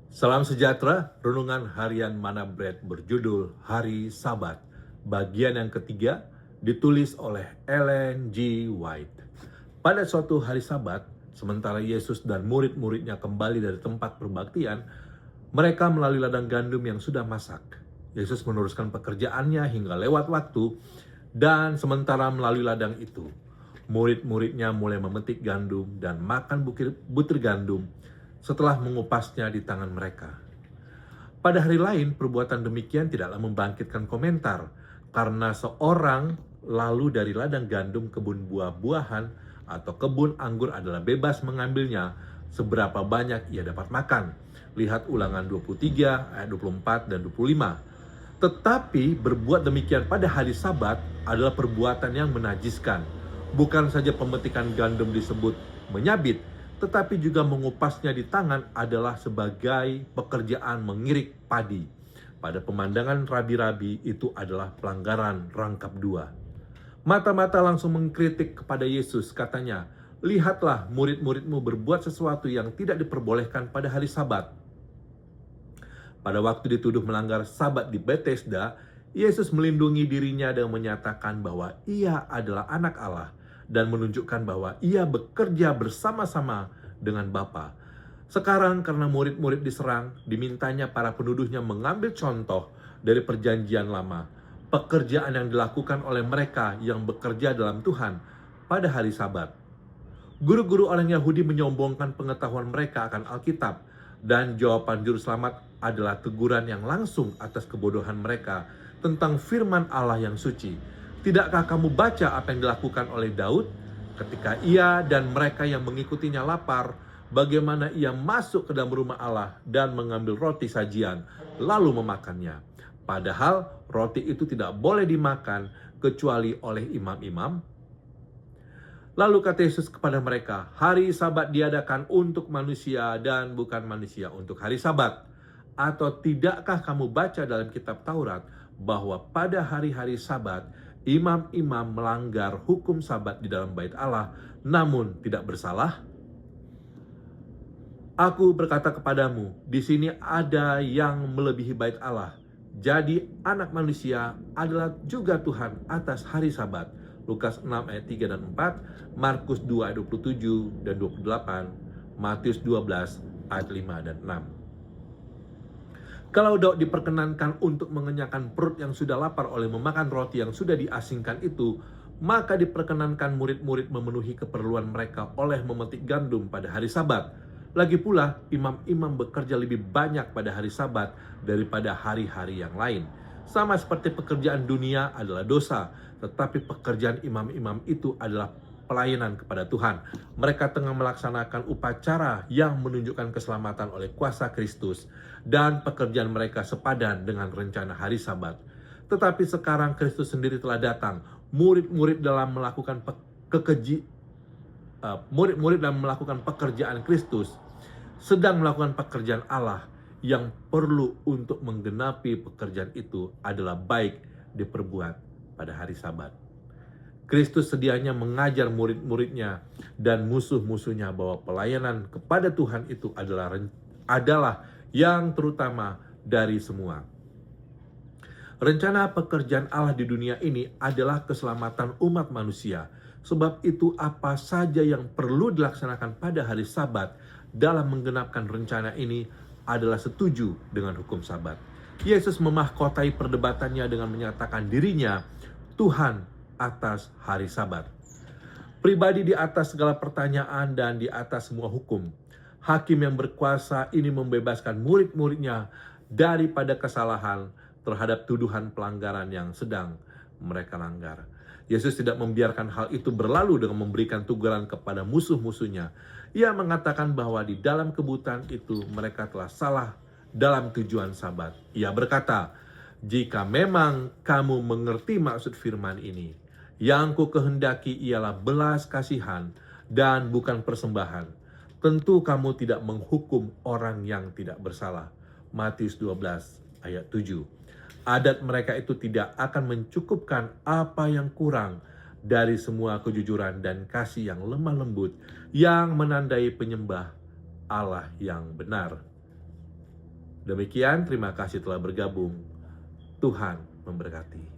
Salam sejahtera, renungan harian Mana Bread berjudul Hari Sabat. Bagian yang ketiga ditulis oleh Ellen G. White. Pada suatu hari Sabat, sementara Yesus dan murid-muridnya kembali dari tempat perbaktian, mereka melalui ladang gandum yang sudah masak. Yesus meneruskan pekerjaannya hingga lewat waktu, dan sementara melalui ladang itu, murid-muridnya mulai memetik gandum dan makan butir gandum setelah mengupasnya di tangan mereka. Pada hari lain, perbuatan demikian tidaklah membangkitkan komentar, karena seorang lalu dari ladang gandum kebun buah-buahan atau kebun anggur adalah bebas mengambilnya seberapa banyak ia dapat makan. Lihat Ulangan 23 ayat 24 dan 25. Tetapi berbuat demikian pada hari Sabat adalah perbuatan yang menajiskan. Bukan saja pemetikan gandum disebut menyabit, tetapi juga mengupasnya di tangan adalah sebagai pekerjaan mengirik padi. Pada pemandangan rabi-rabi itu adalah pelanggaran rangkap dua. Mata-mata langsung mengkritik kepada Yesus, katanya, "Lihatlah murid-muridmu berbuat sesuatu yang tidak diperbolehkan pada hari Sabat." Pada waktu dituduh melanggar Sabat di Bethesda, Yesus melindungi dirinya dan menyatakan bahwa ia adalah anak Allah dan menunjukkan bahwa ia bekerja bersama-sama dengan Bapa. Sekarang karena murid-murid diserang, dimintanya para penuduhnya mengambil contoh dari perjanjian lama, pekerjaan yang dilakukan oleh mereka yang bekerja dalam Tuhan pada hari Sabat. Guru-guru orang Yahudi menyombongkan pengetahuan mereka akan Alkitab, dan jawaban juru selamat adalah teguran yang langsung atas kebodohan mereka tentang firman Allah yang suci. Tidakkah kamu baca apa yang dilakukan oleh Daud ketika ia dan mereka yang mengikutinya lapar, bagaimana ia masuk ke dalam rumah Allah dan mengambil roti sajian lalu memakannya. Padahal roti itu tidak boleh dimakan kecuali oleh imam-imam. Lalu kata Yesus kepada mereka, hari Sabat diadakan untuk manusia dan bukan manusia untuk hari Sabat. Atau tidakkah kamu baca dalam kitab Taurat bahwa pada hari-hari Sabat, imam-imam melanggar hukum Sabat di dalam bait Allah, namun tidak bersalah? Aku berkata kepadamu, di sini ada yang melebihi bait Allah. Jadi anak manusia adalah juga Tuhan atas hari Sabat. Lukas 6 ayat 3 dan 4, Markus 2 ayat 27 dan 28, Matius 12 ayat 5 dan 6. Kalau Daud diperkenankan untuk mengenyangkan perut yang sudah lapar oleh memakan roti yang sudah diasingkan itu, maka diperkenankan murid-murid memenuhi keperluan mereka oleh memetik gandum pada hari Sabat. Lagi pula, imam-imam bekerja lebih banyak pada hari Sabat daripada hari-hari yang lain. Sama seperti pekerjaan dunia adalah dosa, tetapi pekerjaan imam-imam itu adalah pelayanan kepada Tuhan. Mereka tengah melaksanakan upacara yang menunjukkan keselamatan oleh kuasa Kristus, dan pekerjaan mereka sepadan dengan rencana hari Sabat. Tetapi sekarang Kristus sendiri telah datang. Murid-murid dalam melakukan pekerjaan Kristus sedang melakukan pekerjaan Allah. Yang perlu untuk menggenapi pekerjaan itu adalah baik diperbuat pada hari Sabat. Kristus sedianya mengajar murid-muridnya dan musuh-musuhnya bahwa pelayanan kepada Tuhan itu adalah yang terutama dari semua. Rencana pekerjaan Allah di dunia ini adalah keselamatan umat manusia. Sebab itu apa saja yang perlu dilaksanakan pada hari Sabat dalam menggenapkan rencana ini adalah setuju dengan hukum Sabat. Yesus memahkotai perdebatannya dengan menyatakan dirinya Tuhan atas hari Sabat. Pribadi di atas segala pertanyaan dan di atas semua hukum. Hakim yang berkuasa ini membebaskan murid-muridnya daripada kesalahan terhadap tuduhan pelanggaran yang sedang mereka langgar. Yesus tidak membiarkan hal itu berlalu dengan memberikan teguran kepada musuh-musuhnya. Ia mengatakan bahwa di dalam kebutaan itu mereka telah salah dalam tujuan Sabat. Ia berkata, "Jika memang kamu mengerti maksud firman ini, yang ku kehendaki ialah belas kasihan dan bukan persembahan. Tentu kamu tidak menghukum orang yang tidak bersalah." Matius 12 ayat 7. Adat mereka itu tidak akan mencukupkan apa yang kurang dari semua kejujuran dan kasih yang lemah lembut yang menandai penyembah Allah yang benar. Demikian, terima kasih telah bergabung. Tuhan memberkati.